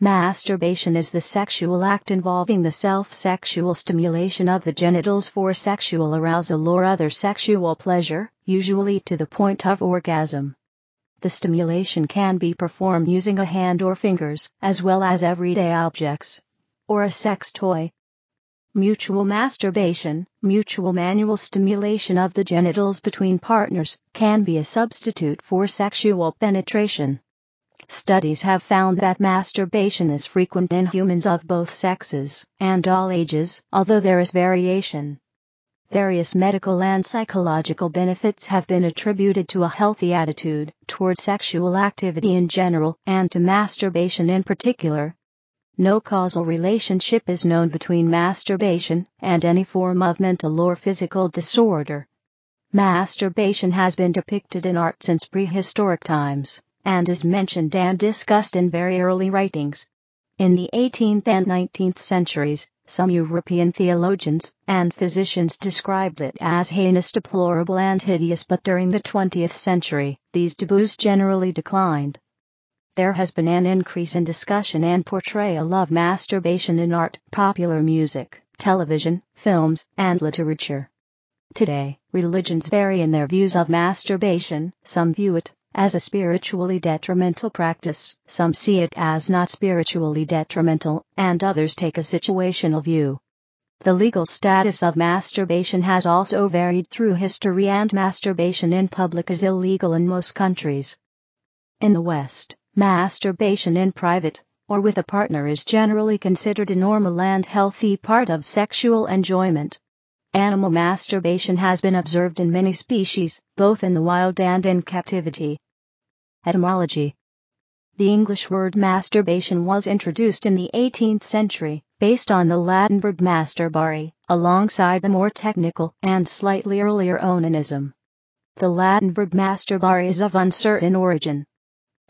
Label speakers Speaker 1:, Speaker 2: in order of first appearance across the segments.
Speaker 1: Masturbation is the sexual act involving the self-sexual stimulation of the genitals for sexual arousal or other sexual pleasure, usually to the point of orgasm. The stimulation can be performed using a hand or fingers, as well as everyday objects, or a sex toy. Mutual masturbation, mutual manual stimulation of the genitals between partners, can be a substitute for sexual penetration. Studies have found that masturbation is frequent in humans of both sexes and all ages, although there is variation. Various medical and psychological benefits have been attributed to a healthy attitude toward sexual activity in general and to masturbation in particular. No causal relationship is known between masturbation and any form of mental or physical disorder. Masturbation has been depicted in art since prehistoric times, and is mentioned and discussed in very early writings. In the 18th and 19th centuries, some European theologians and physicians described it as heinous, deplorable and hideous, but during the 20th century, these taboos generally declined. There has been an increase in discussion and portrayal of masturbation in art, popular music, television, films, and literature. Today, religions vary in their views of masturbation. Some view it as a spiritually detrimental practice, some see it as not spiritually detrimental, and others take a situational view. The legal status of masturbation has also varied through history, and masturbation in public is illegal in most countries. In the West, masturbation in private, or with a partner, is generally considered a normal and healthy part of sexual enjoyment. Animal masturbation has been observed in many species, both in the wild and in captivity. Etymology. The English word masturbation was introduced in the 18th century, based on the Latin verb masturbare, alongside the more technical and slightly earlier onanism. The Latin verb masturbare is of uncertain origin.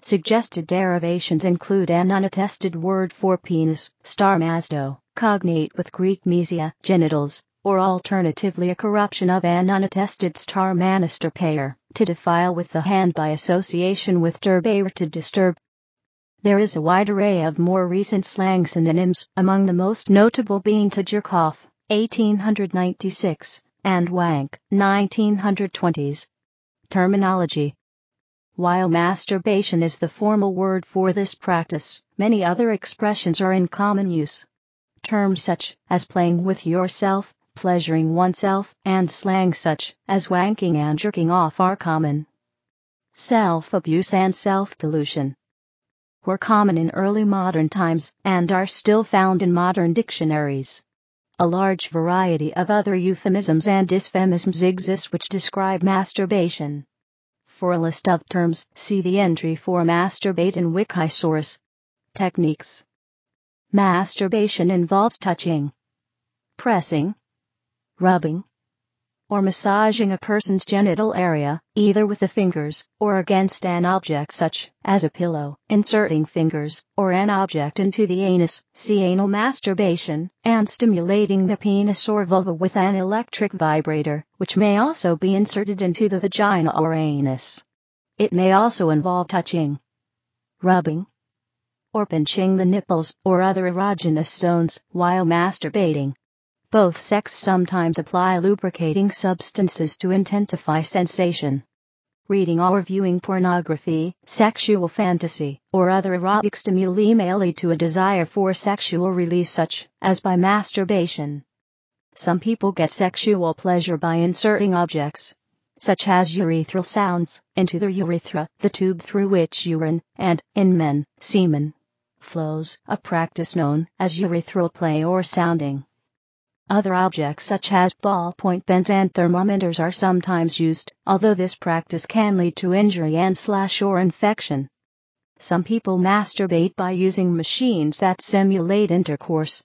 Speaker 1: Suggested derivations include an unattested word for penis, starmasto, cognate with Greek mesia, genitals, or alternatively a corruption of an unattested starmanisturpayer, to defile with the hand by association with turbare, to disturb. There is a wide array of more recent slang synonyms, among the most notable being to jerk off, 1896, and wank, 1920s. Terminology. While masturbation is the formal word for this practice, many other expressions are in common use. Terms such as playing with yourself, pleasuring oneself, and slang such as wanking and jerking off are common. Self-abuse and self-pollution were common in early modern times and are still found in modern dictionaries. A large variety of other euphemisms and dysphemisms exist which describe masturbation. For a list of terms, see the entry for masturbate in Wikisource. Techniques. Masturbation involves touching, pressing, rubbing, or massaging a person's genital area, either with the fingers or against an object such as a pillow, inserting fingers or an object into the anus, see anal masturbation, and stimulating the penis or vulva with an electric vibrator, which may also be inserted into the vagina or anus. It may also involve touching, rubbing, or pinching the nipples or other erogenous zones while masturbating. Both sexes sometimes apply lubricating substances to intensify sensation. Reading or viewing pornography, sexual fantasy, or other erotic stimuli may lead to a desire for sexual release, such as by masturbation. Some people get sexual pleasure by inserting objects, such as urethral sounds, into the urethra, the tube through which urine, and, in men, semen, flows, a practice known as urethral play or sounding. Other objects such as ballpoint pens and thermometers are sometimes used, although this practice can lead to injury and or infection. Some people masturbate by using machines that simulate intercourse.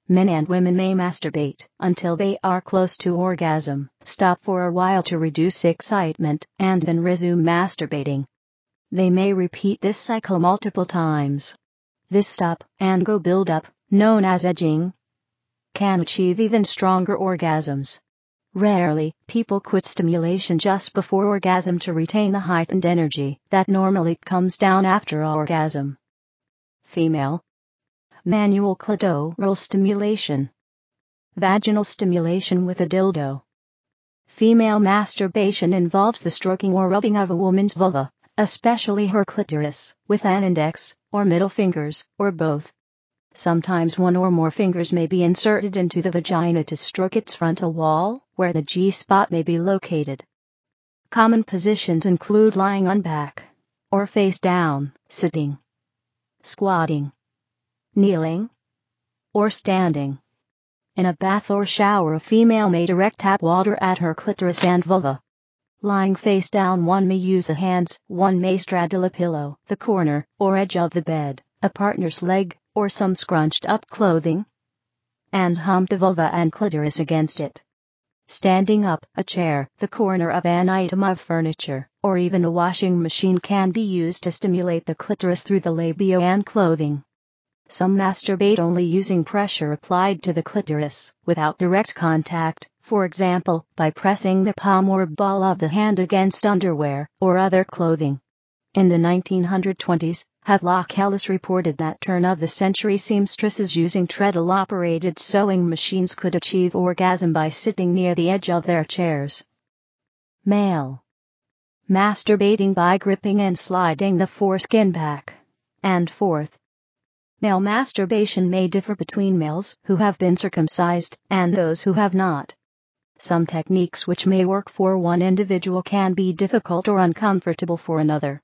Speaker 1: Men and women may masturbate until they are close to orgasm, stop for a while to reduce excitement, and then resume masturbating. They may repeat this cycle multiple times. This stop and go build-up, known as edging, can achieve even stronger orgasms. Rarely, people quit stimulation just before orgasm to retain the heightened energy that normally comes down after orgasm. Female. Manual clitoral stimulation. Vaginal stimulation with a dildo. Female masturbation involves the stroking or rubbing of a woman's vulva, especially her clitoris, with an index, or middle fingers, or both. Sometimes one or more fingers may be inserted into the vagina to stroke its frontal wall, where the G-spot may be located. Common positions include lying on back, or face down, sitting, squatting, kneeling, or standing. In a bath or shower, a female may direct tap water at her clitoris and vulva. Lying face down, one may use the hands, one may straddle a pillow, the corner, or edge of the bed, a partner's leg, or some scrunched up clothing, and hump the vulva and clitoris against it. Standing up, a chair, the corner of an item of furniture, or even a washing machine can be used to stimulate the clitoris through the labia and clothing. Some masturbate only using pressure applied to the clitoris, without direct contact, for example, by pressing the palm or ball of the hand against underwear or other clothing. In the 1920s, Havelock Ellis reported that turn-of-the-century seamstresses using treadle-operated sewing machines could achieve orgasm by sitting near the edge of their chairs. Male masturbating by gripping and sliding the foreskin back and forth. Male masturbation may differ between males who have been circumcised and those who have not. Some techniques which may work for one individual can be difficult or uncomfortable for another.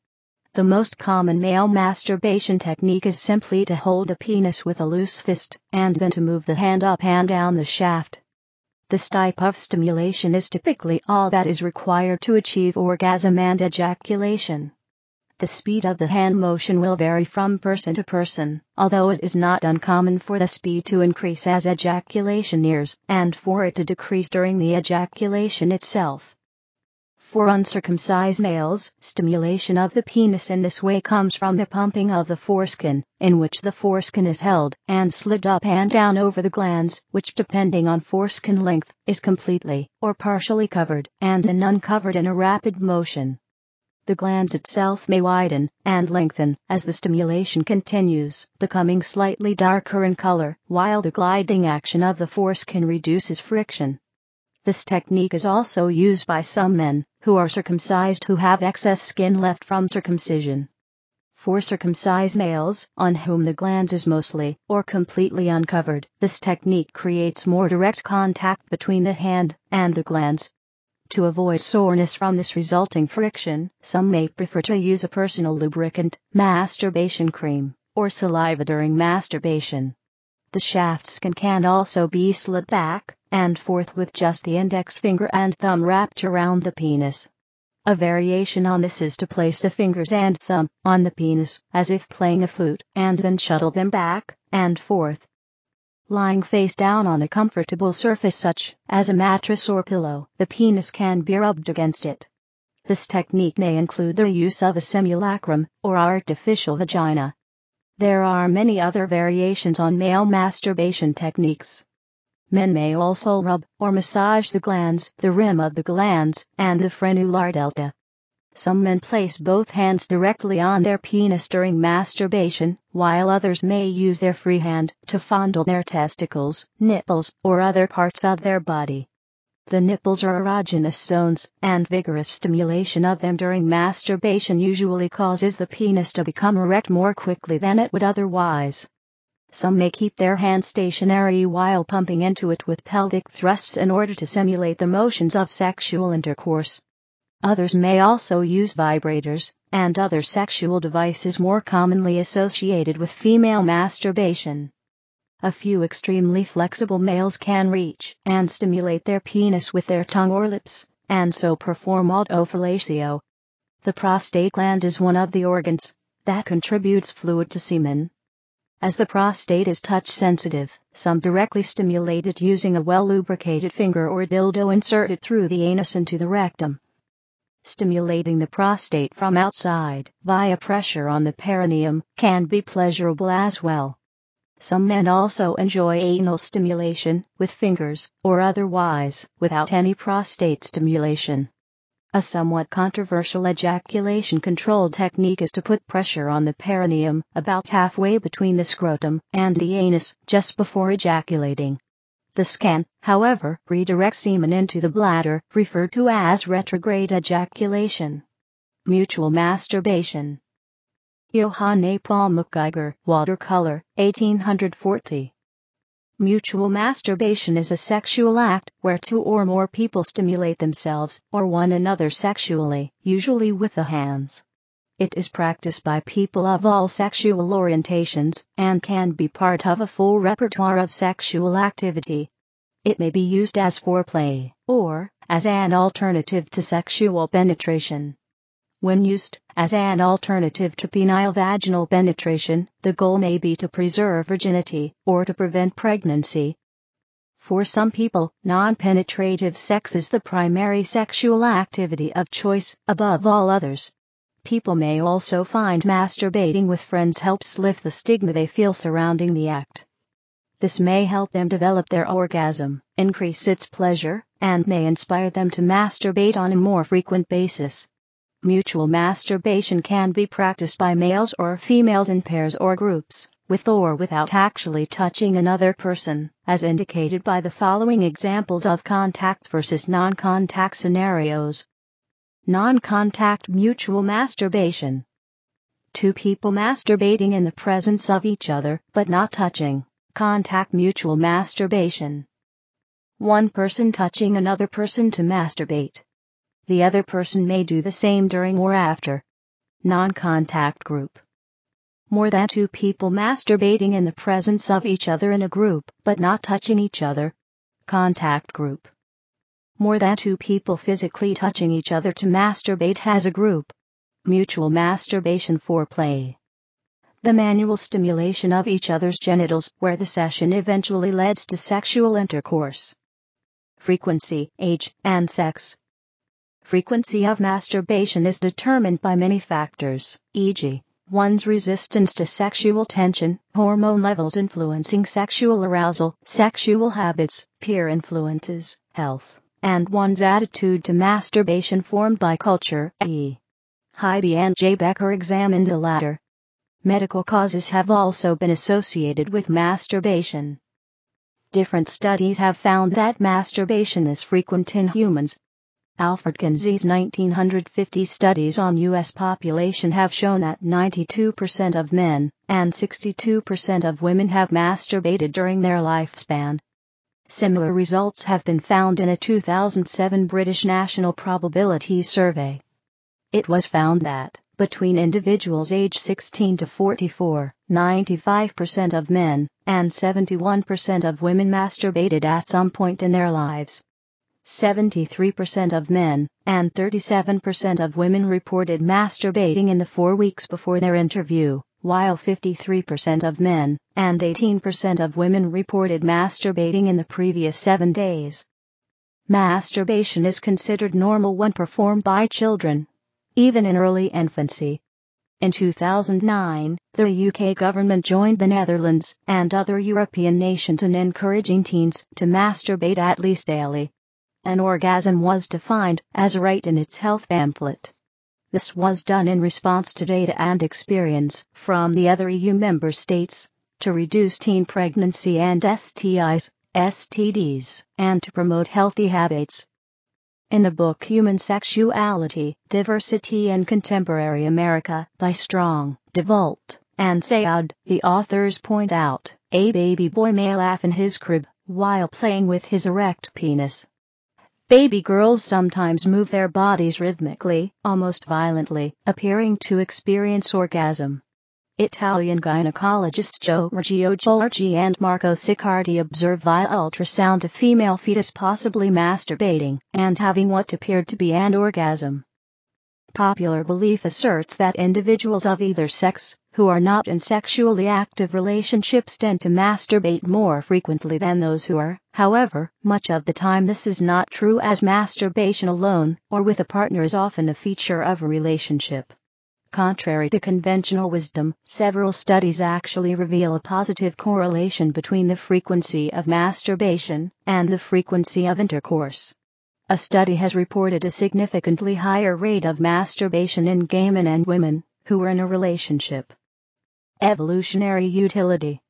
Speaker 1: The most common male masturbation technique is simply to hold the penis with a loose fist, and then to move the hand up and down the shaft. This type of stimulation is typically all that is required to achieve orgasm and ejaculation. The speed of the hand motion will vary from person to person, although it is not uncommon for the speed to increase as ejaculation nears, and for it to decrease during the ejaculation itself. For uncircumcised males, stimulation of the penis in this way comes from the pumping of the foreskin, in which the foreskin is held and slid up and down over the glans, which depending on foreskin length, is completely or partially covered, and then uncovered in a rapid motion. The glans itself may widen and lengthen as the stimulation continues, becoming slightly darker in color, while the gliding action of the foreskin reduces friction. This technique is also used by some men who are circumcised who have excess skin left from circumcision. For circumcised males, on whom the glans is mostly or completely uncovered, this technique creates more direct contact between the hand and the glans. To avoid soreness from this resulting friction, some may prefer to use a personal lubricant, masturbation cream, or saliva during masturbation. The shaft skin can also be slid back and forth with just the index finger and thumb wrapped around the penis. A variation on this is to place the fingers and thumb on the penis, as if playing a flute, and then shuttle them back and forth. Lying face down on a comfortable surface such as a mattress or pillow, the penis can be rubbed against it. This technique may include the use of a simulacrum or artificial vagina. There are many other variations on male masturbation techniques. Men may also rub or massage the glans, the rim of the glans, and the frenular delta. Some men place both hands directly on their penis during masturbation, while others may use their free hand to fondle their testicles, nipples, or other parts of their body. The nipples are erogenous zones, and vigorous stimulation of them during masturbation usually causes the penis to become erect more quickly than it would otherwise. Some may keep their hand stationary while pumping into it with pelvic thrusts in order to simulate the motions of sexual intercourse. Others may also use vibrators and other sexual devices more commonly associated with female masturbation. A few extremely flexible males can reach and stimulate their penis with their tongue or lips, and so perform autofellatio. The prostate gland is one of the organs that contributes fluid to semen. As the prostate is touch sensitive, some directly stimulate it using a well-lubricated finger or dildo inserted through the anus into the rectum. Stimulating the prostate from outside, via pressure on the perineum, can be pleasurable as well. Some men also enjoy anal stimulation, with fingers, or otherwise, without any prostate stimulation. A somewhat controversial ejaculation control technique is to put pressure on the perineum, about halfway between the scrotum and the anus, just before ejaculating. This can, however, redirect semen into the bladder, referred to as retrograde ejaculation. Mutual masturbation. Johann Paul Macgeiger, watercolor, 1840. Mutual masturbation is a sexual act where two or more people stimulate themselves or one another sexually, usually with the hands. It is practiced by people of all sexual orientations and can be part of a full repertoire of sexual activity. It may be used as foreplay or as an alternative to sexual penetration. When used as an alternative to penile vaginal penetration, the goal may be to preserve virginity or to prevent pregnancy. For some people, non-penetrative sex is the primary sexual activity of choice above all others. People may also find masturbating with friends helps lift the stigma they feel surrounding the act. This may help them develop their orgasm, increase its pleasure, and may inspire them to masturbate on a more frequent basis. Mutual masturbation can be practiced by males or females in pairs or groups, with or without actually touching another person, as indicated by the following examples of contact versus non-contact scenarios. Non-contact mutual masturbation. Two people masturbating in the presence of each other, but not touching. Contact mutual masturbation. One person touching another person to masturbate. The other person may do the same during or after. Non-contact group. More than two people masturbating in the presence of each other in a group, but not touching each other. Contact group. More than two people physically touching each other to masturbate as a group. Mutual masturbation foreplay. The manual stimulation of each other's genitals where the session eventually leads to sexual intercourse. Frequency, age, and sex. Frequency of masturbation is determined by many factors, e.g., one's resistance to sexual tension, hormone levels influencing sexual arousal, sexual habits, peer influences, health, and one's attitude to masturbation formed by culture. E. Hyde and J. Becker examined the latter. Medical causes have also been associated with masturbation. Different studies have found that masturbation is frequent in humans. Alfred Kinsey's 1950 studies on U.S. population have shown that 92% of men and 62% of women have masturbated during their lifespan. Similar results have been found in a 2007 British National Probability Survey. It was found that, between individuals aged 16 to 44, 95% of men and 71% of women masturbated at some point in their lives. 73% of men and 37% of women reported masturbating in the 4 weeks before their interview, while 53% of men and 18% of women reported masturbating in the previous 7 days. Masturbation is considered normal when performed by children, even in early infancy. In 2009, the UK government joined the Netherlands and other European nations in encouraging teens to masturbate at least daily. An orgasm was defined as a right in its health pamphlet. This was done in response to data and experience from the other EU member states to reduce teen pregnancy and STIs, STDs, and to promote healthy habits. In the book Human Sexuality, Diversity in Contemporary America by Strong, DeVault, and Sayad, the authors point out, a baby boy may laugh in his crib while playing with his erect penis. Baby girls sometimes move their bodies rhythmically, almost violently, appearing to experience orgasm. Italian gynecologists Giorgio Giorgi and Marco Siccardi observed via ultrasound a female fetus possibly masturbating and having what appeared to be an orgasm. Popular belief asserts that individuals of either sex, who are not in sexually active relationships, tend to masturbate more frequently than those who are. However, much of the time this is not true, as masturbation alone or with a partner is often a feature of a relationship. Contrary to conventional wisdom, several studies actually reveal a positive correlation between the frequency of masturbation and the frequency of intercourse. A study has reported a significantly higher rate of masturbation in gay men and women who were in a relationship. Evolutionary utility.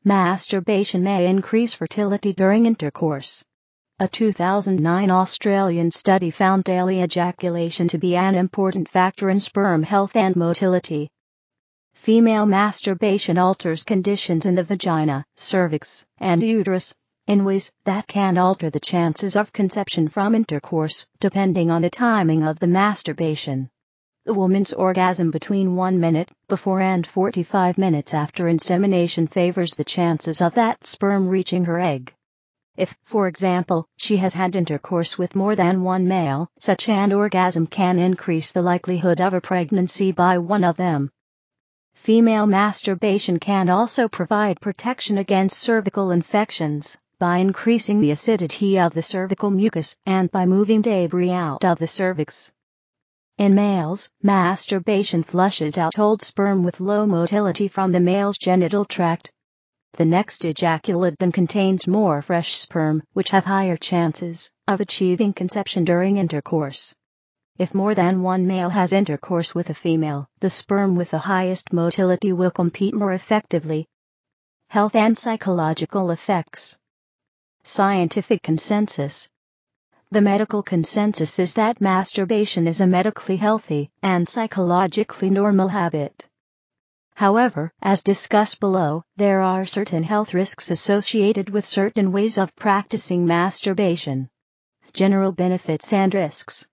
Speaker 1: Masturbation may increase fertility during intercourse. A 2009 Australian study found daily ejaculation to be an important factor in sperm health and motility. Female masturbation alters conditions in the vagina, cervix, and uterus in ways that can alter the chances of conception from intercourse, depending on the timing of the masturbation. The woman's orgasm between 1 minute before and 45 minutes after insemination favors the chances of that sperm reaching her egg. If, for example, she has had intercourse with more than one male, such an orgasm can increase the likelihood of a pregnancy by one of them. Female masturbation can also provide protection against cervical infections by increasing the acidity of the cervical mucus and by moving debris out of the cervix. In males, masturbation flushes out old sperm with low motility from the male's genital tract. The next ejaculate then contains more fresh sperm, which have higher chances of achieving conception during intercourse. If more than one male has intercourse with a female, the sperm with the highest motility will compete more effectively. Health and psychological effects. Scientific consensus. The medical consensus is that masturbation is a medically healthy and psychologically normal habit. However, as discussed below, there are certain health risks associated with certain ways of practicing masturbation. General benefits and risks.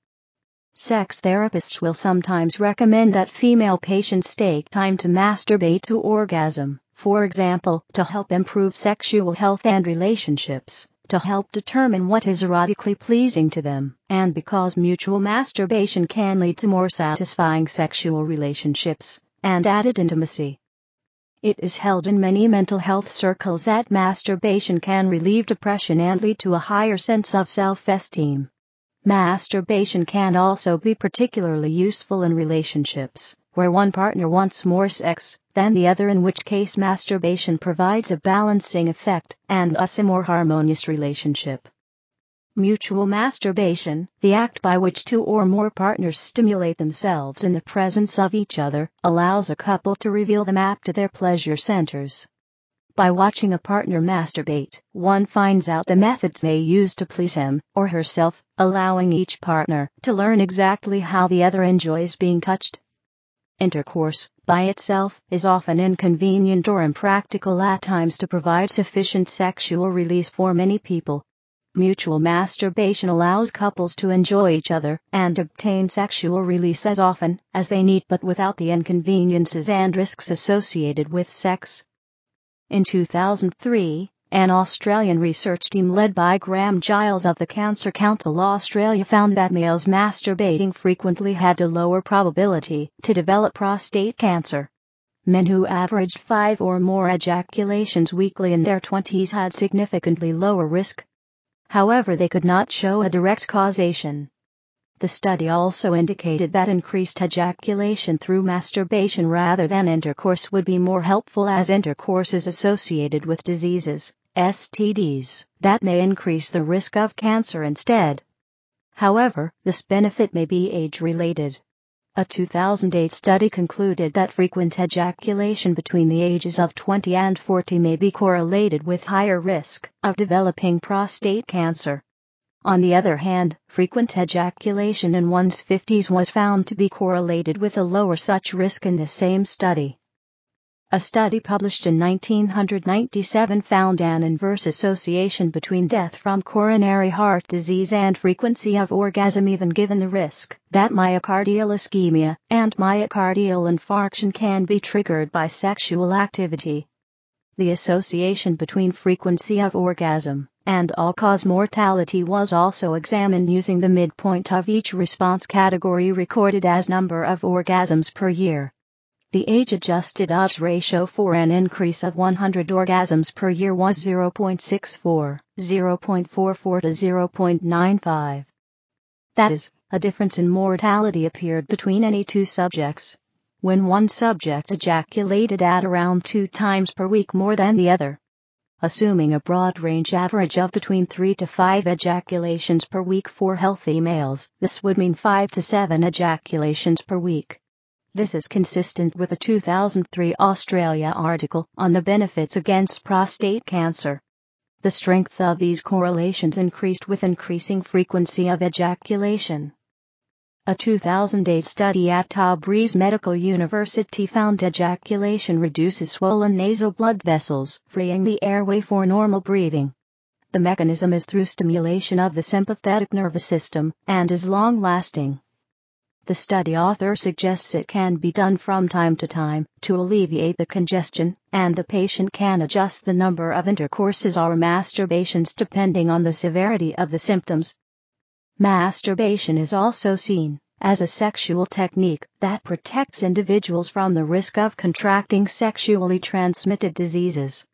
Speaker 1: Sex therapists will sometimes recommend that female patients take time to masturbate to orgasm, for example, to help improve sexual health and relationships, to help determine what is erotically pleasing to them, and because mutual masturbation can lead to more satisfying sexual relationships and added intimacy. It is held in many mental health circles that masturbation can relieve depression and lead to a higher sense of self-esteem. Masturbation can also be particularly useful in relationships where one partner wants more sex than the other, in which case masturbation provides a balancing effect and thus a more harmonious relationship. Mutual masturbation, the act by which two or more partners stimulate themselves in the presence of each other, allows a couple to reveal the map to their pleasure centers. By watching a partner masturbate, one finds out the methods they use to please him or herself, allowing each partner to learn exactly how the other enjoys being touched. Intercourse, by itself, is often inconvenient or impractical at times to provide sufficient sexual release for many people. Mutual masturbation allows couples to enjoy each other and obtain sexual release as often as they need, but without the inconveniences and risks associated with sex. In 2003, an Australian research team led by Graham Giles of the Cancer Council Australia found that males masturbating frequently had a lower probability to develop prostate cancer. Men who averaged 5 or more ejaculations weekly in their 20s had significantly lower risk. However, they could not show a direct causation. The study also indicated that increased ejaculation through masturbation rather than intercourse would be more helpful, as intercourse is associated with diseases, STDs, that may increase the risk of cancer instead. However, this benefit may be age-related. A 2008 study concluded that frequent ejaculation between the ages of 20 and 40 may be correlated with higher risk of developing prostate cancer. On the other hand, frequent ejaculation in one's 50s was found to be correlated with a lower such risk in the same study. A study published in 1997 found an inverse association between death from coronary heart disease and frequency of orgasm, even given the risk that myocardial ischemia and myocardial infarction can be triggered by sexual activity. The association between frequency of orgasm and all-cause mortality was also examined using the midpoint of each response category recorded as number of orgasms per year. The age-adjusted odds ratio for an increase of 100 orgasms per year was 0.64, 0.44 to 0.95. That is, a difference in mortality appeared between any two subjects, when one subject ejaculated at around 2 times per week more than the other. Assuming a broad range average of between 3 to 5 ejaculations per week for healthy males, this would mean 5 to 7 ejaculations per week. This is consistent with a 2003 Australia article on the benefits against prostate cancer. The strength of these correlations increased with increasing frequency of ejaculation. A 2008 study at Tabriz Medical University found ejaculation reduces swollen nasal blood vessels, freeing the airway for normal breathing. The mechanism is through stimulation of the sympathetic nervous system, and is long-lasting. The study author suggests it can be done from time to time to alleviate the congestion, and the patient can adjust the number of intercourses or masturbations depending on the severity of the symptoms. Masturbation is also seen as a sexual technique that protects individuals from the risk of contracting sexually transmitted diseases.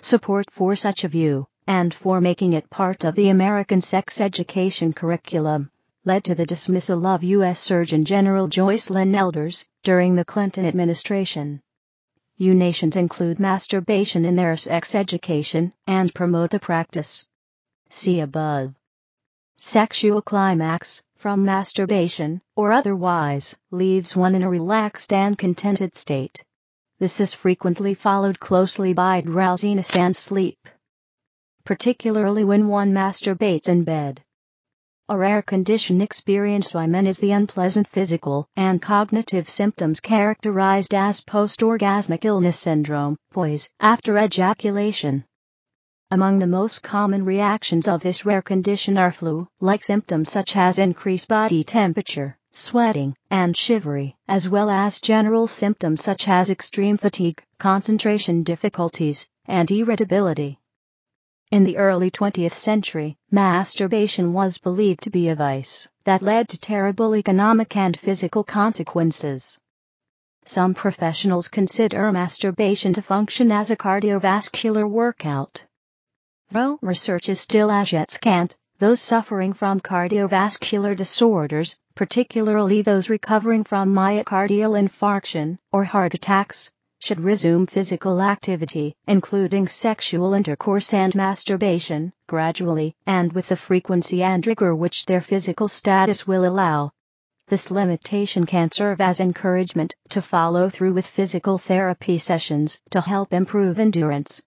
Speaker 1: Support for such a view, and for making it part of the American sex education curriculum, led to the dismissal of U.S. Surgeon General Joycelyn Elders during the Clinton administration. Nations include masturbation in their sex education and promote the practice. See above. Sexual climax from masturbation, or otherwise, leaves one in a relaxed and contented state. This is frequently followed closely by drowsiness and sleep, particularly when one masturbates in bed. A rare condition experienced by men is the unpleasant physical and cognitive symptoms characterized as post-orgasmic illness syndrome, POIS, after ejaculation. Among the most common reactions of this rare condition are flu-like symptoms such as increased body temperature, sweating, and shivery, as well as general symptoms such as extreme fatigue, concentration difficulties, and irritability. In the early 20th century, masturbation was believed to be a vice that led to terrible economic and physical consequences. Some professionals consider masturbation to function as a cardiovascular workout. Though research is still as yet scant, those suffering from cardiovascular disorders, particularly those recovering from myocardial infarction or heart attacks, should resume physical activity, including sexual intercourse and masturbation, gradually, and with the frequency and rigor which their physical status will allow. This limitation can serve as encouragement to follow through with physical therapy sessions to help improve endurance.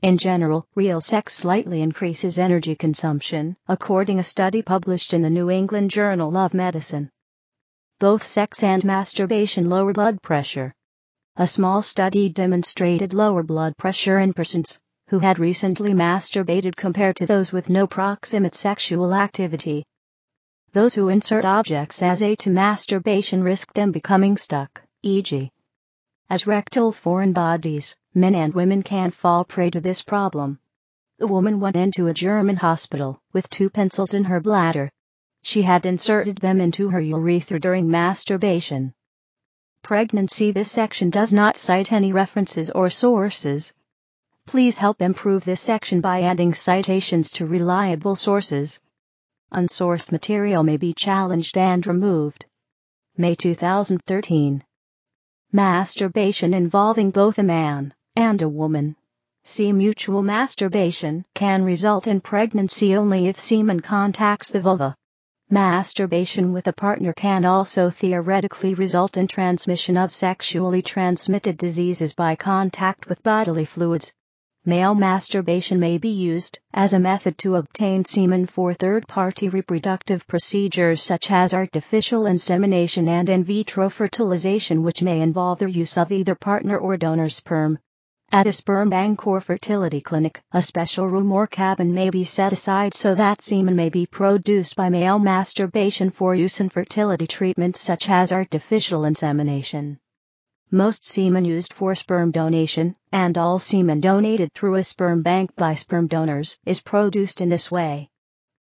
Speaker 1: In general, real sex slightly increases energy consumption, according to a study published in the New England Journal of Medicine. Both sex and masturbation lower blood pressure. A small study demonstrated lower blood pressure in persons who had recently masturbated compared to those with no proximate sexual activity. Those who insert objects as aid to masturbation risk them becoming stuck, e.g. as rectal foreign bodies. Men and women can fall prey to this problem. The woman went into a German hospital with 2 pencils in her bladder. She had inserted them into her urethra during masturbation. Pregnancy. This section does not cite any references or sources. Please help improve this section by adding citations to reliable sources. Unsourced material may be challenged and removed. May 2013. Masturbation involving both a man and a woman. See mutual masturbation can result in pregnancy only if semen contacts the vulva. Masturbation with a partner can also theoretically result in transmission of sexually transmitted diseases by contact with bodily fluids. Male masturbation may be used as a method to obtain semen for third-party reproductive procedures such as artificial insemination and in vitro fertilization, which may involve the use of either partner or donor sperm. At a sperm bank or fertility clinic, a special room or cabin may be set aside so that semen may be produced by male masturbation for use in fertility treatments such as artificial insemination. Most semen used for sperm donation, and all semen donated through a sperm bank by sperm donors, is produced in this way.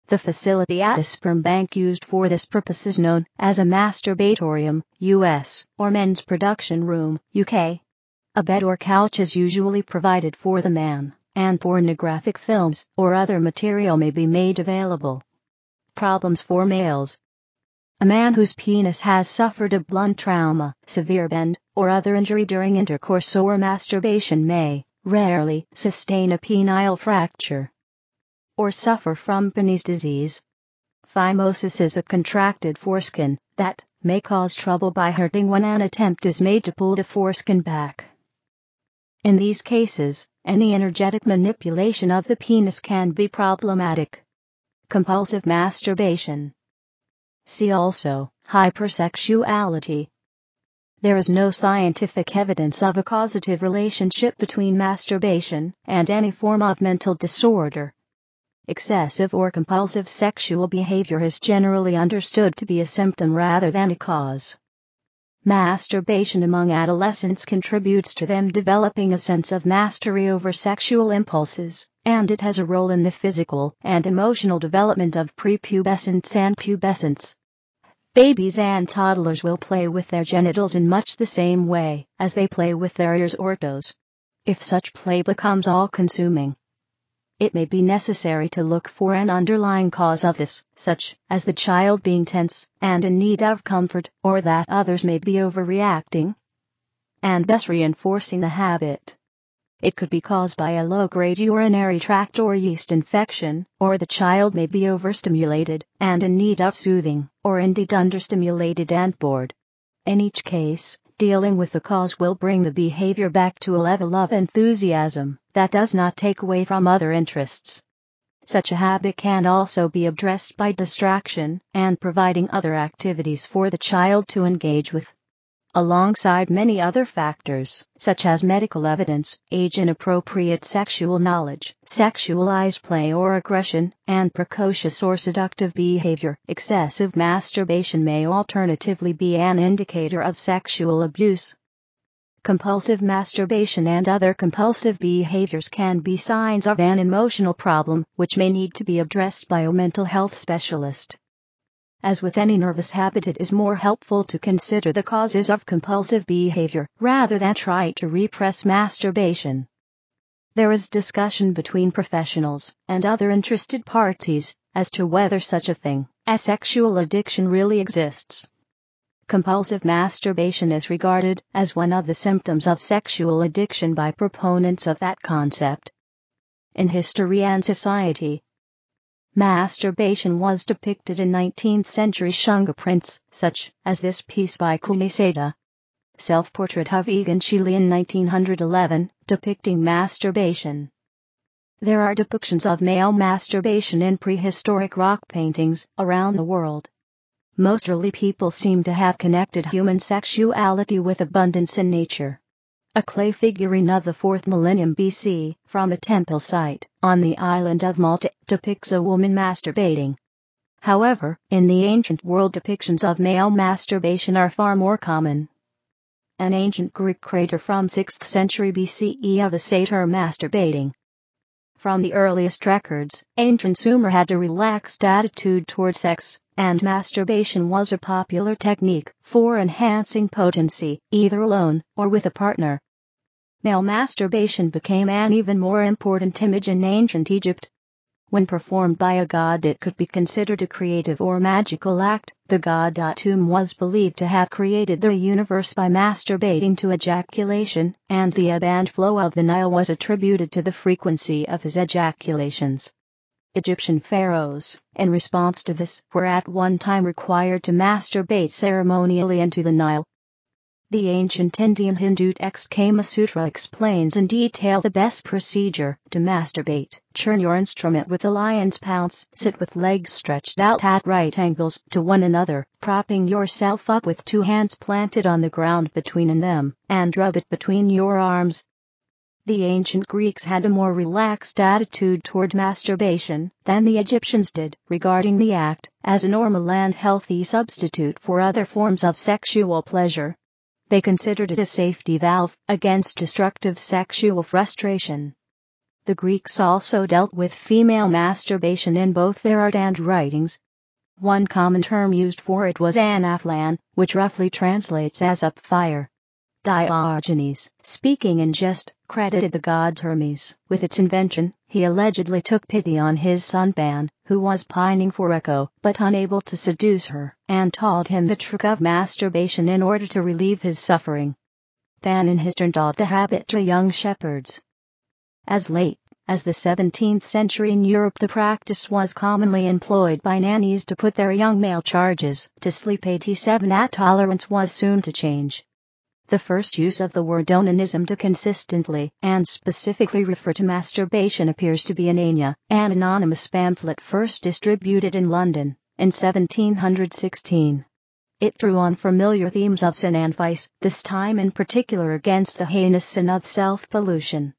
Speaker 1: The facility at a sperm bank used for this purpose is known as a masturbatorium, US, or men's production room, UK. A bed or couch is usually provided for the man, and pornographic films or other material may be made available. Problems for males. A man whose penis has suffered a blunt trauma, severe bend, or other injury during intercourse or masturbation may rarely sustain a penile fracture or suffer from Peyronie's disease. Phimosis is a contracted foreskin that may cause trouble by hurting when an attempt is made to pull the foreskin back. In these cases, any energetic manipulation of the penis can be problematic. Compulsive masturbation. See also, hypersexuality. There is no scientific evidence of a causative relationship between masturbation and any form of mental disorder. Excessive or compulsive sexual behavior is generally understood to be a symptom rather than a cause. Masturbation among adolescents contributes to them developing a sense of mastery over sexual impulses, and it has a role in the physical and emotional development of prepubescents and pubescents. Babies and toddlers will play with their genitals in much the same way as they play with their ears or toes. If such play becomes all-consuming, it may be necessary to look for an underlying cause of this, such as the child being tense and in need of comfort, or that others may be overreacting and thus reinforcing the habit. It could be caused by a low-grade urinary tract or yeast infection, or the child may be overstimulated and in need of soothing, or indeed understimulated and bored. In each case, dealing with the cause will bring the behavior back to a level of enthusiasm that does not take away from other interests. Such a habit can also be addressed by distraction and providing other activities for the child to engage with. Alongside many other factors, such as medical evidence, age-inappropriate sexual knowledge, sexualized play or aggression, and precocious or seductive behavior, excessive masturbation may alternatively be an indicator of sexual abuse. Compulsive masturbation and other compulsive behaviors can be signs of an emotional problem, which may need to be addressed by a mental health specialist. As with any nervous habit, it is more helpful to consider the causes of compulsive behavior rather than try to repress masturbation. There is discussion between professionals and other interested parties as to whether such a thing as sexual addiction really exists. Compulsive masturbation is regarded as one of the symptoms of sexual addiction by proponents of that concept. In history and society, masturbation was depicted in 19th-century shunga prints, such as this piece by Kuniseda, Self-Portrait of Egan Schiele in 1911, depicting masturbation. There are depictions of male masturbation in prehistoric rock paintings around the world. Most early people seem to have connected human sexuality with abundance in nature. A clay figurine of the 4th millennium BC, from a temple site on the island of Malta, depicts a woman masturbating. However, in the ancient world, depictions of male masturbation are far more common. An ancient Greek crater from 6th century BCE of a satyr masturbating. From the earliest records, ancient Sumer had a relaxed attitude toward sex, and masturbation was a popular technique for enhancing potency, either alone or with a partner. Male masturbation became an even more important image in ancient Egypt. When performed by a god, it could be considered a creative or magical act. The god Atum was believed to have created the universe by masturbating to ejaculation, and the ebb and flow of the Nile was attributed to the frequency of his ejaculations. Egyptian pharaohs, in response to this, were at one time required to masturbate ceremonially into the Nile. The ancient Indian Hindu text Kama Sutra explains in detail the best procedure to masturbate. Turn your instrument with a lion's pounce. Sit with legs stretched out at right angles to one another, propping yourself up with 2 hands planted on the ground between them, and rub it between your arms. The ancient Greeks had a more relaxed attitude toward masturbation than the Egyptians did, regarding the act as a normal and healthy substitute for other forms of sexual pleasure. They considered it a safety valve against destructive sexual frustration. The Greeks also dealt with female masturbation in both their art and writings. One common term used for it was anaphlan, which roughly translates as up fire. Diogenes, speaking in jest, credited the god Hermes with its invention. He allegedly took pity on his son Pan, who was pining for Echo but unable to seduce her, and taught him the trick of masturbation in order to relieve his suffering. Pan in his turn taught the habit to young shepherds. As late as the 17th century in Europe, the practice was commonly employed by nannies to put their young male charges to sleep. 87 That tolerance was soon to change. The first use of the word onanism to consistently and specifically refer to masturbation appears to be in Anya, an anonymous pamphlet first distributed in London in 1716. It drew on familiar themes of sin and vice, this time in particular against the heinous sin of self-pollution.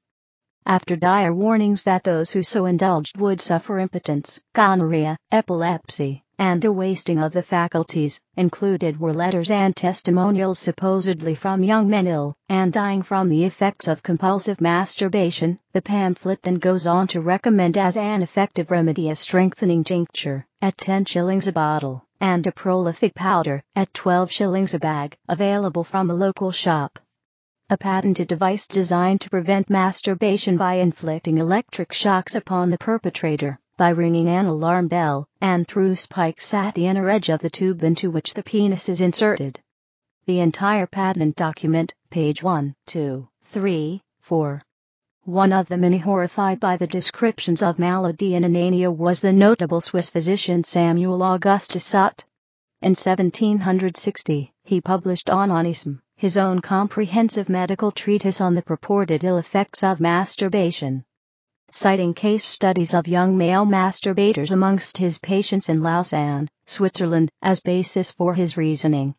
Speaker 1: After dire warnings that those who so indulged would suffer impotence, gonorrhea, epilepsy, and a wasting of the faculties, included were letters and testimonials supposedly from young men ill and dying from the effects of compulsive masturbation. The pamphlet then goes on to recommend as an effective remedy a strengthening tincture at 10 shillings a bottle, and a prolific powder at 12 shillings a bag, available from a local shop. A patented device designed to prevent masturbation by inflicting electric shocks upon the perpetrator by ringing an alarm bell, and through spikes at the inner edge of the tube into which the penis is inserted. The entire patent document, page 1, 2, 3, 4. One of the many horrified by the descriptions of malady and onania was the notable Swiss physician Samuel Augustus Sott. In 1760, he published on onanism, his own comprehensive medical treatise on the purported ill effects of masturbation. Citing case studies of young male masturbators amongst his patients in Lausanne, Switzerland, as basis for his reasoning.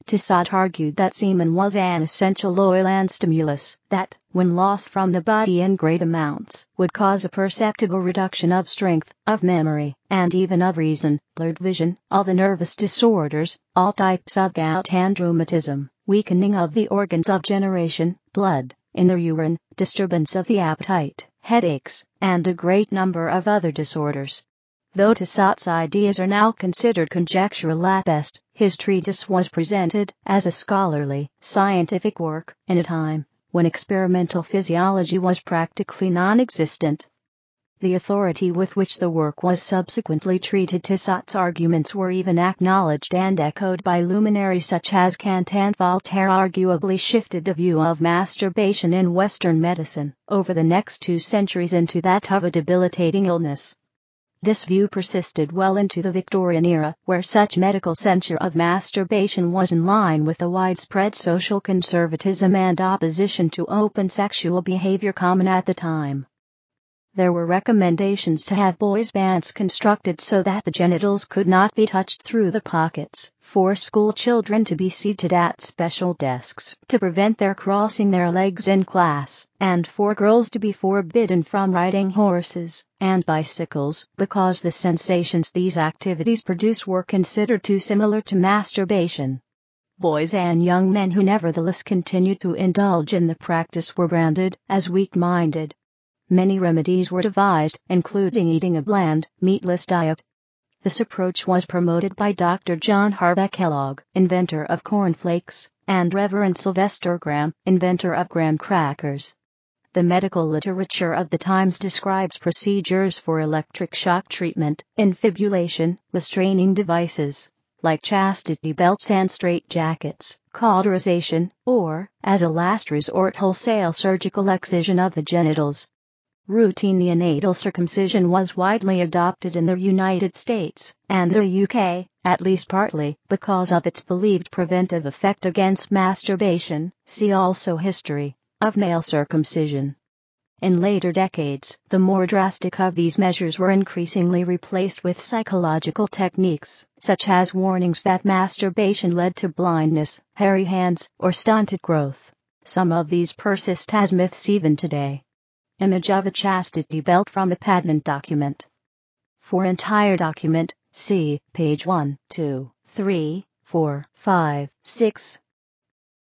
Speaker 1: Tissot argued that semen was an essential oil and stimulus that, when lost from the body in great amounts, would cause a perceptible reduction of strength, of memory, and even of reason, blurred vision, all the nervous disorders, all types of gout and rheumatism, weakening of the organs of generation, blood in the urine, disturbance of the appetite, headaches, and a great number of other disorders. Though Tissot's ideas are now considered conjectural at best, his treatise was presented as a scholarly, scientific work in a time when experimental physiology was practically non-existent. The authority with which the work was subsequently treated, Tissot's arguments were even acknowledged and echoed by luminaries such as Kant and Voltaire, arguably shifted the view of masturbation in Western medicine over the next 2 centuries into that of a debilitating illness. This view persisted well into the Victorian era, where such medical censure of masturbation was in line with the widespread social conservatism and opposition to open sexual behavior common at the time. There were recommendations to have boys' bands constructed so that the genitals could not be touched through the pockets, for school children to be seated at special desks to prevent their crossing their legs in class, and for girls to be forbidden from riding horses and bicycles because the sensations these activities produce were considered too similar to masturbation. Boys and young men who nevertheless continued to indulge in the practice were branded as weak-minded. Many remedies were devised, including eating a bland, meatless diet. This approach was promoted by Dr. John Harvey Kellogg, inventor of cornflakes, and Reverend Sylvester Graham, inventor of graham crackers. The medical literature of the times describes procedures for electric shock treatment, infibulation, restraining devices, like chastity belts and straitjackets, cauterization, or, as a last resort, wholesale surgical excision of the genitals. Routine neonatal circumcision was widely adopted in the United States and the UK, at least partly because of its believed preventive effect against masturbation. See also History of male circumcision. In later decades, the more drastic of these measures were increasingly replaced with psychological techniques, such as warnings that masturbation led to blindness, hairy hands, or stunted growth. Some of these persist as myths even today. Image of a chastity belt from a patent document. For entire document, see page 1, 2, 3, 4, 5, 6.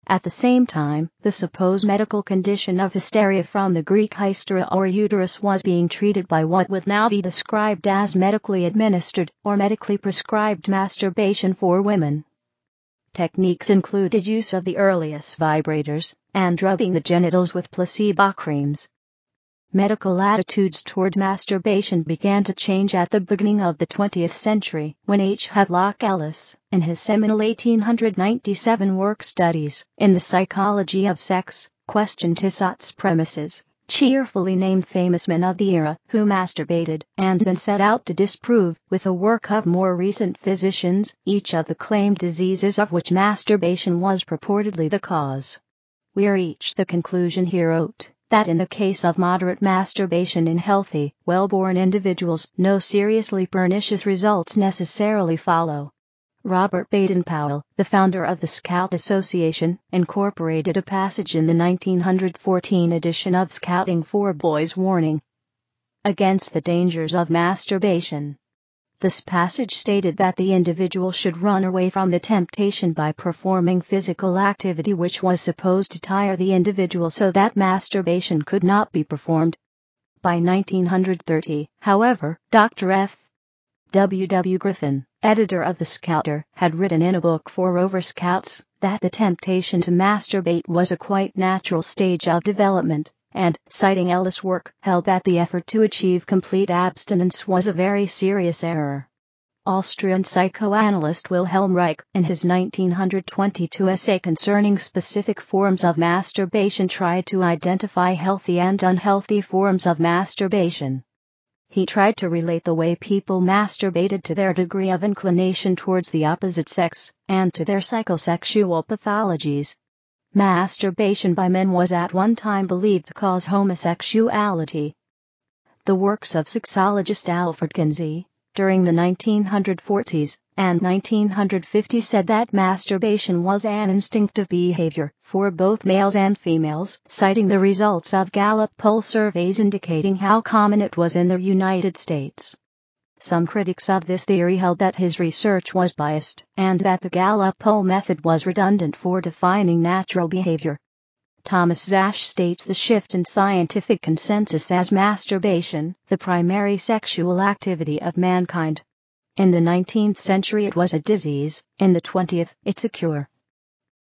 Speaker 1: At the same time, the supposed medical condition of hysteria, from the Greek hysteria or uterus, was being treated by what would now be described as medically administered or medically prescribed masturbation for women. Techniques included use of the earliest vibrators and rubbing the genitals with placebo creams. Medical attitudes toward masturbation began to change at the beginning of the 20th century, when H. Havelock Ellis, in his seminal 1897 work Studies in the Psychology of Sex, questioned Tissot's premises cheerfully named famous men of the era who masturbated, and then set out to disprove, with the work of more recent physicians, each of the claimed diseases of which masturbation was purportedly the cause. We reach the conclusion he wrote, that in the case of moderate masturbation in healthy, well-born individuals, no seriously pernicious results necessarily follow. Robert Baden-Powell, the founder of the Scout Association, incorporated a passage in the 1914 edition of Scouting for Boys warning against the dangers of masturbation. This passage stated that the individual should run away from the temptation by performing physical activity which was supposed to tire the individual so that masturbation could not be performed. By 1930, however, Dr. F. W. Griffin, editor of the Scouter, had written in a book for Rover Scouts that the temptation to masturbate was a quite natural stage of development, and, citing Ellis' work, held that the effort to achieve complete abstinence was a very serious error. Austrian psychoanalyst Wilhelm Reich, in his 1922 essay concerning specific forms of masturbation, tried to identify healthy and unhealthy forms of masturbation. He tried to relate the way people masturbated to their degree of inclination towards the opposite sex, and to their psychosexual pathologies. Masturbation by men was at one time believed to cause homosexuality. The works of sexologist Alfred Kinsey, during the 1940s and 1950s, said that masturbation was an instinctive behavior for both males and females, citing the results of Gallup poll surveys indicating how common it was in the United States. Some critics of this theory held that his research was biased, and that the Gallup poll method was redundant for defining natural behavior. Thomas Zasch states the shift in scientific consensus as masturbation, the primary sexual activity of mankind. In the 19th century it was a disease, in the 20th, it's a cure.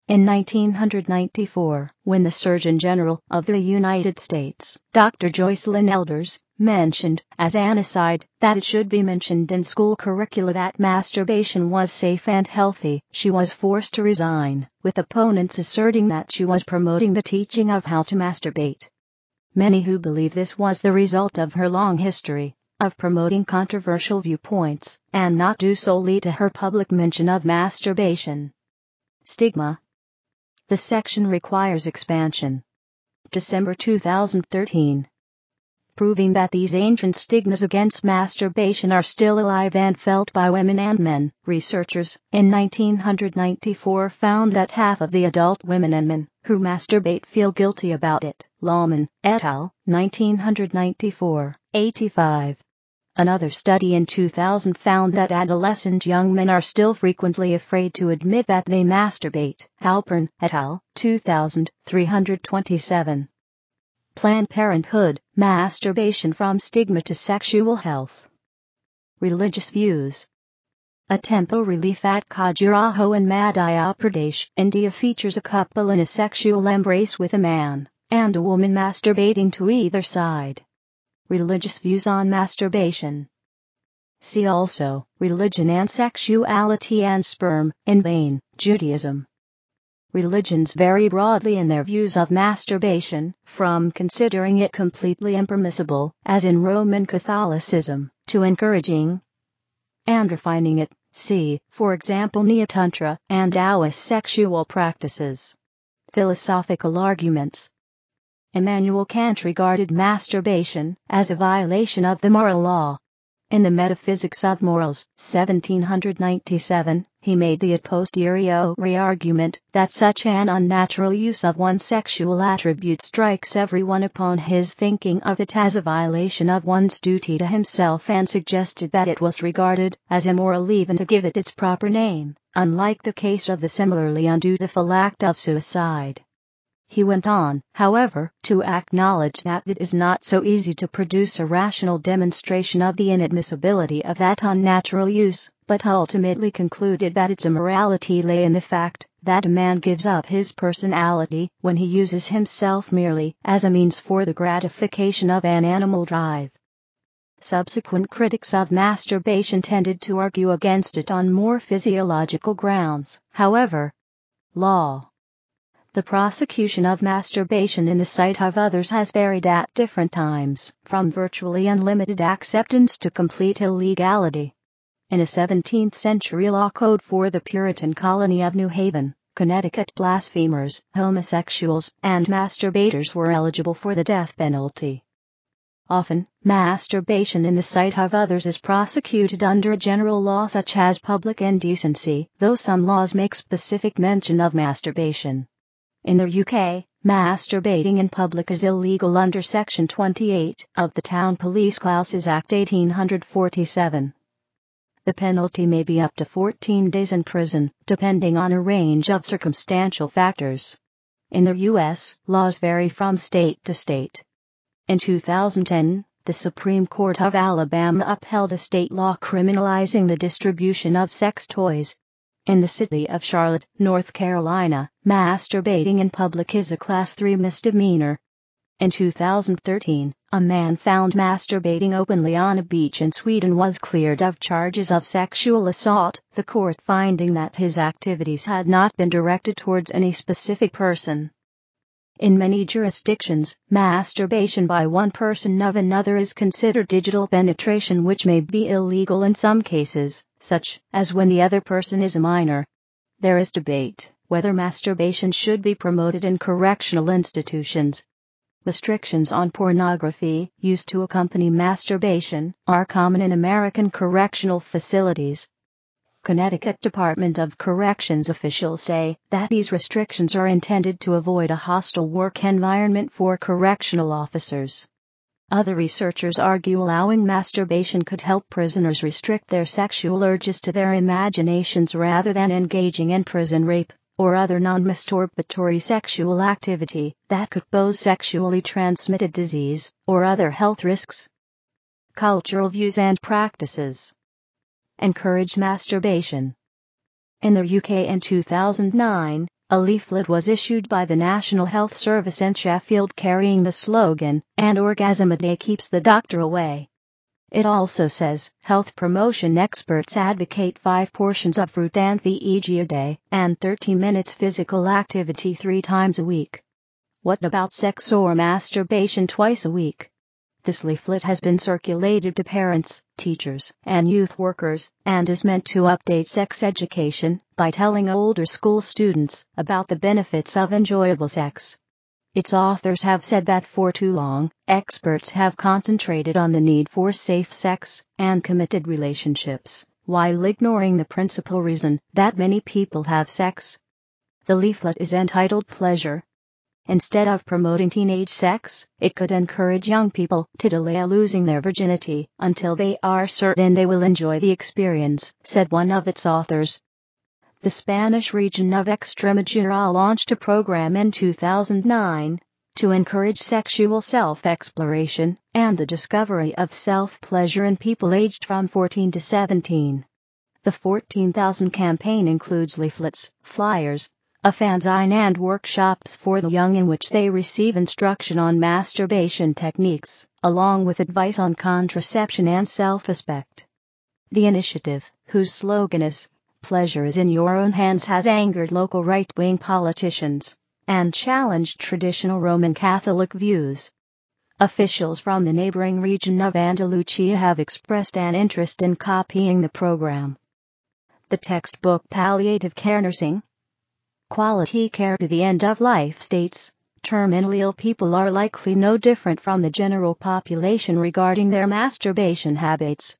Speaker 1: In 1994, when the Surgeon General of the United States, Dr. Joycelyn Elders, mentioned, as an aside, that it should be mentioned in school curricula that masturbation was safe and healthy, she was forced to resign, with opponents asserting that she was promoting the teaching of how to masturbate. Many who believe this was the result of her long history of promoting controversial viewpoints, and not due solely to her public mention of masturbation. Stigma. The section requires expansion. December 2013. Proving that these ancient stigmas against masturbation are still alive and felt by women and men, researchers, in 1994 found that half of the adult women and men who masturbate feel guilty about it. Lawman, et al., 1994, 85. Another study in 2000 found that adolescent young men are still frequently afraid to admit that they masturbate. Halpern, et al., 2000, 327. Planned Parenthood, Masturbation from Stigma to Sexual Health. Religious Views. A temple relief at Khajuraho in Madhya Pradesh, India features a couple in a sexual embrace with a man and a woman masturbating to either side. Religious views on masturbation. See also, Religion and Sexuality and Sperm, in Bain, Judaism. Religions vary broadly in their views of masturbation, from considering it completely impermissible, as in Roman Catholicism, to encouraging and refining it. See, for example, Neo-Tantra and Taoist sexual practices. Philosophical arguments. Immanuel Kant regarded masturbation as a violation of the moral law. In the Metaphysics of Morals, 1797, he made the a posteriori argument that such an unnatural use of one's sexual attribute strikes everyone upon his thinking of it as a violation of one's duty to himself, and suggested that it was regarded as immoral even to give it its proper name, unlike the case of the similarly undutiful act of suicide. He went on, however, to acknowledge that it is not so easy to produce a rational demonstration of the inadmissibility of that unnatural use, but ultimately concluded that its immorality lay in the fact that a man gives up his personality when he uses himself merely as a means for the gratification of an animal drive. Subsequent critics of masturbation tended to argue against it on more physiological grounds, however. Law. The prosecution of masturbation in the sight of others has varied at different times, from virtually unlimited acceptance to complete illegality. In a 17th century law code for the Puritan colony of New Haven, Connecticut, blasphemers, homosexuals, and masturbators were eligible for the death penalty. Often, masturbation in the sight of others is prosecuted under a general law such as public indecency, though some laws make specific mention of masturbation. In the UK, masturbating in public is illegal under Section 28 of the Town Police Classes Act 1847. The penalty may be up to 14 days in prison, depending on a range of circumstantial factors. In the U.S., laws vary from state to state. In 2010, the Supreme Court of Alabama upheld a state law criminalizing the distribution of sex toys. In the city of Charlotte, North Carolina, masturbating in public is a Class 3 misdemeanor. In 2013, a man found masturbating openly on a beach in Sweden was cleared of charges of sexual assault, the court finding that his activities had not been directed towards any specific person. In many jurisdictions, masturbation by one person of another is considered digital penetration, which may be illegal in some cases, such as when the other person is a minor. There is debate whether masturbation should be promoted in correctional institutions. Restrictions on pornography, used to accompany masturbation, are common in American correctional facilities. Connecticut Department of Corrections officials say that these restrictions are intended to avoid a hostile work environment for correctional officers. Other researchers argue allowing masturbation could help prisoners restrict their sexual urges to their imaginations rather than engaging in prison rape or other non-masturbatory sexual activity that could pose sexually transmitted disease or other health risks. Cultural views and practices encourage masturbation. In the UK in 2009, a leaflet was issued by the National Health Service in Sheffield carrying the slogan, "An orgasm a day keeps the doctor away." It also says, health promotion experts advocate 5 portions of fruit and veg a day, and 30 minutes physical activity 3 times a week. What about sex or masturbation twice a week? This leaflet has been circulated to parents, teachers, and youth workers, and is meant to update sex education by telling older school students about the benefits of enjoyable sex. Its authors have said that for too long, experts have concentrated on the need for safe sex and committed relationships, while ignoring the principal reason that many people have sex. The leaflet is entitled Pleasure. Instead of promoting teenage sex, it could encourage young people to delay losing their virginity until they are certain they will enjoy the experience, said one of its authors. The Spanish region of Extremadura launched a program in 2009 to encourage sexual self-exploration and the discovery of self-pleasure in people aged from 14 to 17. The 14,000 campaign includes leaflets, flyers, a fanzine and workshops for the young in which they receive instruction on masturbation techniques, along with advice on contraception and self-respect. The initiative, whose slogan is, "Pleasure is in your own hands," has angered local right-wing politicians and challenged traditional Roman Catholic views. Officials from the neighboring region of Andalusia have expressed an interest in copying the program. The textbook Palliative Care Nursing, Quality Care to the End of Life states, terminally ill people are likely no different from the general population regarding their masturbation habits.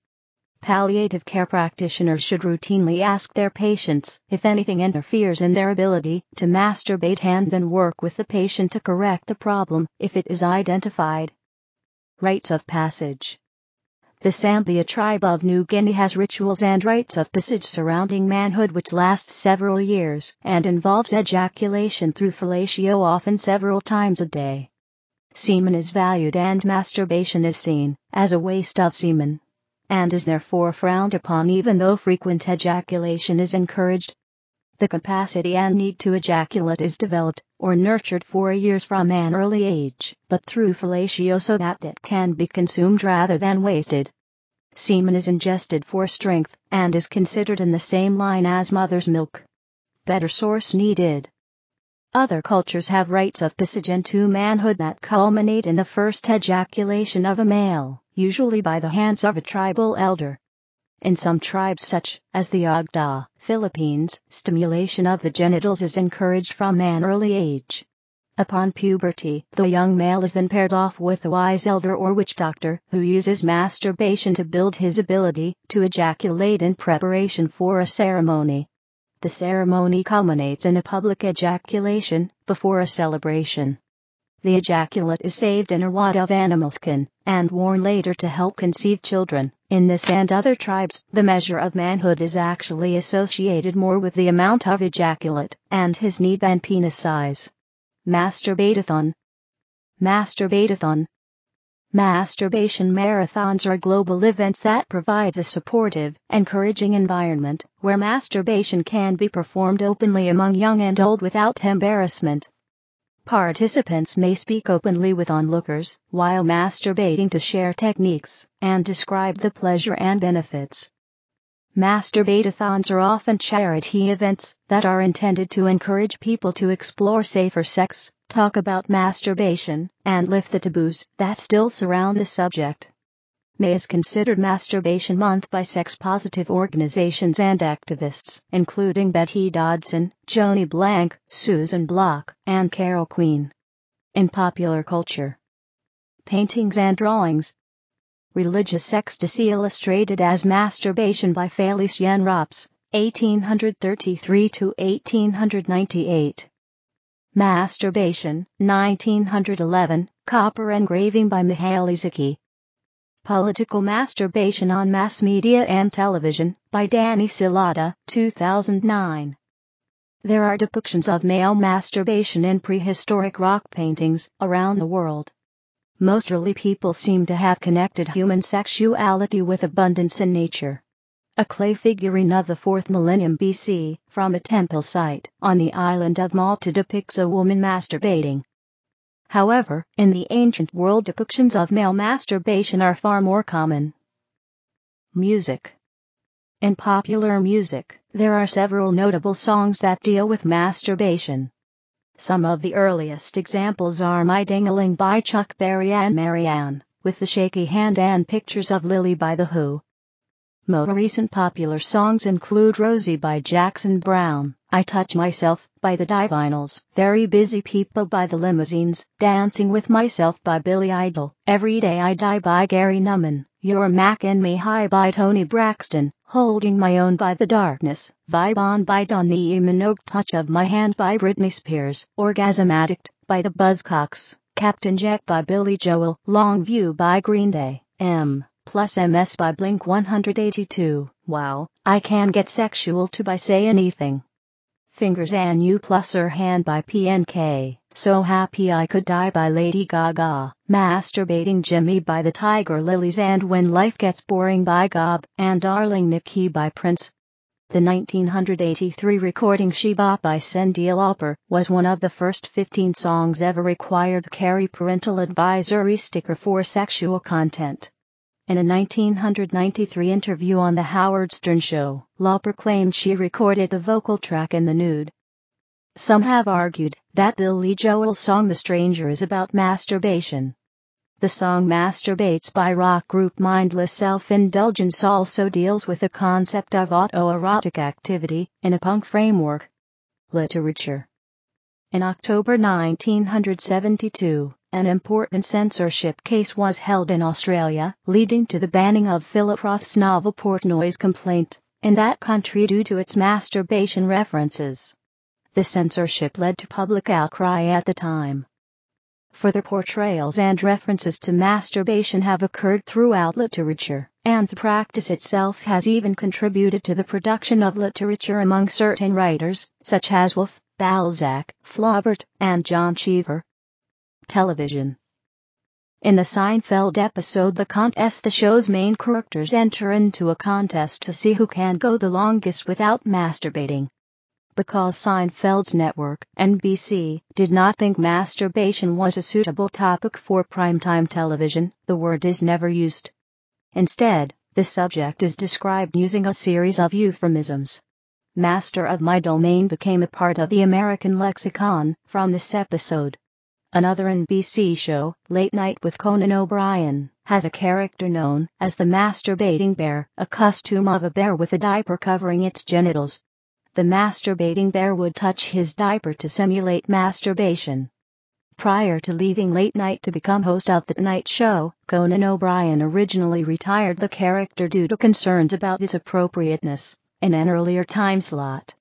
Speaker 1: Palliative care practitioners should routinely ask their patients if anything interferes in their ability to masturbate and then work with the patient to correct the problem if it is identified. Rites of passage. The Sambia tribe of New Guinea has rituals and rites of passage surrounding manhood which last several years and involves ejaculation through fellatio, often several times a day. Semen is valued and masturbation is seen as a waste of semen, and is therefore frowned upon even though frequent ejaculation is encouraged. The capacity and need to ejaculate is developed or nurtured for years from an early age, but through fellatio so that it can be consumed rather than wasted. Semen is ingested for strength and is considered in the same line as mother's milk. Better source needed. Other cultures have rites of passage into manhood that culminate in the first ejaculation of a male, usually by the hands of a tribal elder. In some tribes such as the Agda, Philippines, stimulation of the genitals is encouraged from an early age. Upon puberty, the young male is then paired off with a wise elder or witch doctor who uses masturbation to build his ability to ejaculate in preparation for a ceremony. The ceremony culminates in a public ejaculation before a celebration. The ejaculate is saved in a wad of animal skin and worn later to help conceive children. In this and other tribes, the measure of manhood is actually associated more with the amount of ejaculate and his need than penis size. Masturbatathon. Masturbatathon. Masturbation marathons are global events that provides a supportive, encouraging environment where masturbation can be performed openly among young and old without embarrassment. Participants may speak openly with onlookers while masturbating to share techniques and describe the pleasure and benefits. Masturbatathons are often charity events that are intended to encourage people to explore safer sex, talk about masturbation, and lift the taboos that still surround the subject. May is considered Masturbation Month by sex-positive organizations and activists, including Betty Dodson, Joni Blank, Susan Block, and Carol Queen. In popular culture, paintings and drawings. Religious ecstasy illustrated as Masturbation by Félicien Rops, 1833–1898. Masturbation, 1911, copper engraving by Mihail Izaki. Political Masturbation on Mass Media and Television, by Danny Silata, 2009. There are depictions of male masturbation in prehistoric rock paintings around the world. Most early people seem to have connected human sexuality with abundance in nature. A clay figurine of the 4th millennium BC, from a temple site on the island of Malta, depicts a woman masturbating. However, in the ancient world, depictions of male masturbation are far more common. Music. In popular music, there are several notable songs that deal with masturbation. Some of the earliest examples are My Ding-a-Ling by Chuck Berry and Marianne, with the shaky hand, and Pictures of Lily by The Who. More recent popular songs include Rosie by Jackson Browne, I Touch Myself by the Divinyls, Very Busy People by the Limousines, Dancing with Myself by Billy Idol, Every Day I Die by Gary Numan, You're Mac and Me High by Toni Braxton, Holding My Own by The Darkness, Vibe On by Donnie Minogue, Touch of My Hand by Britney Spears, Orgasm Addict by the Buzzcocks, Captain Jack by Billy Joel, Long View by Green Day, M+MS by Blink-182, Wow, I Can Get Sexual Too by Say Anything. Fingers and You Plus Her Hand by PNK, So Happy I Could Die by Lady Gaga, Masturbating Jimmy by the Tiger Lilies, and When Life Gets Boring by Gob, and Darling Nikki by Prince. The 1983 recording She Bop by Cyndi Lauper was one of the first 15 songs ever required to carry parental advisory sticker for sexual content. In a 1993 interview on The Howard Stern Show, Lauper claimed she recorded the vocal track in the nude. Some have argued that Billy Joel's song The Stranger is about masturbation. The song Masturbates by rock group Mindless Self-Indulgence also deals with the concept of autoerotic activity in a punk framework. Literature. In October 1972, an important censorship case was held in Australia, leading to the banning of Philip Roth's novel Portnoy's Complaint in that country due to its masturbation references. The censorship led to public outcry at the time. Further portrayals and references to masturbation have occurred throughout literature, and the practice itself has even contributed to the production of literature among certain writers, such as Woolf, Balzac, Flaubert, and John Cheever. Television. In the Seinfeld episode The Contest, the show's main characters enter into a contest to see who can go the longest without masturbating. Because Seinfeld's network, NBC, did not think masturbation was a suitable topic for primetime television, the word is never used. Instead, the subject is described using a series of euphemisms. master of my domain became a part of the American lexicon from this episode. Another NBC show, Late Night with Conan O'Brien, has a character known as the masturbating bear, a costume of a bear with a diaper covering its genitals. The masturbating bear would touch his diaper to simulate masturbation. Prior to leaving Late Night to become host of The Tonight Show, Conan O'Brien originally retired the character due to concerns about its appropriateness in an earlier time slot.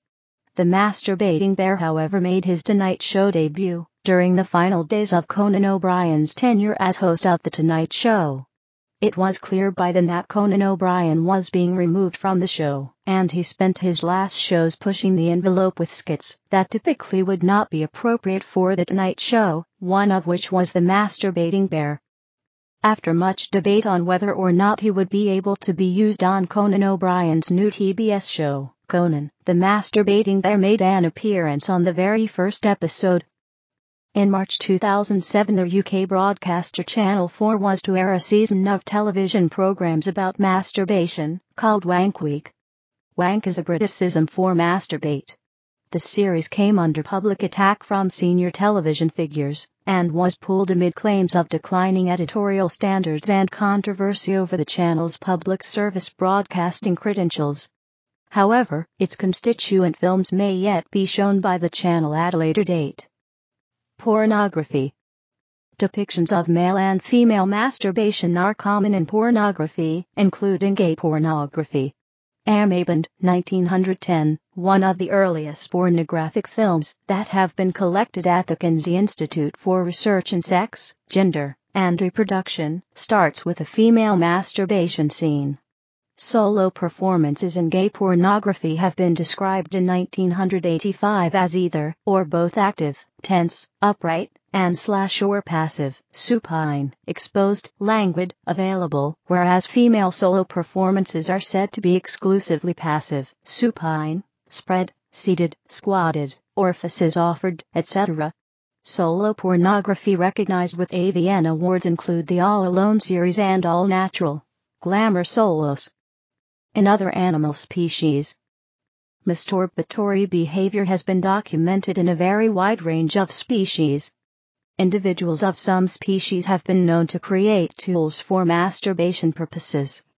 Speaker 1: The masturbating bear, however, made his Tonight Show debut during the final days of Conan O'Brien's tenure as host of The Tonight Show. It was clear by then that Conan O'Brien was being removed from the show, and he spent his last shows pushing the envelope with skits that typically would not be appropriate for The Tonight Show, one of which was the masturbating bear. After much debate on whether or not he would be able to be used on Conan O'Brien's new TBS show, Conan, the masturbating bear made an appearance on the very first episode. In March 2007, the UK broadcaster Channel 4 was to air a season of television programs about masturbation, called Wank Week. Wank is a Briticism for masturbate. The series came under public attack from senior television figures, and was pulled amid claims of declining editorial standards and controversy over the channel's public service broadcasting credentials. However, its constituent films may yet be shown by the channel at a later date. Pornography. Depictions of male and female masturbation are common in pornography, including gay pornography. Amaband, 1910, one of the earliest pornographic films that have been collected at the Kinsey Institute for Research in Sex, Gender, and Reproduction, starts with a female masturbation scene. Solo performances in gay pornography have been described in 1985 as either or both active, tense, upright, and / or passive, supine, exposed, languid, available, whereas female solo performances are said to be exclusively passive, supine, spread, seated, squatted, orifices offered, etc. Solo pornography recognized with AVN awards include the All Alone series and All Natural, Glamour Solos. In other animal species, masturbatory behavior has been documented in a very wide range of species. Individuals of some species have been known to create tools for masturbation purposes.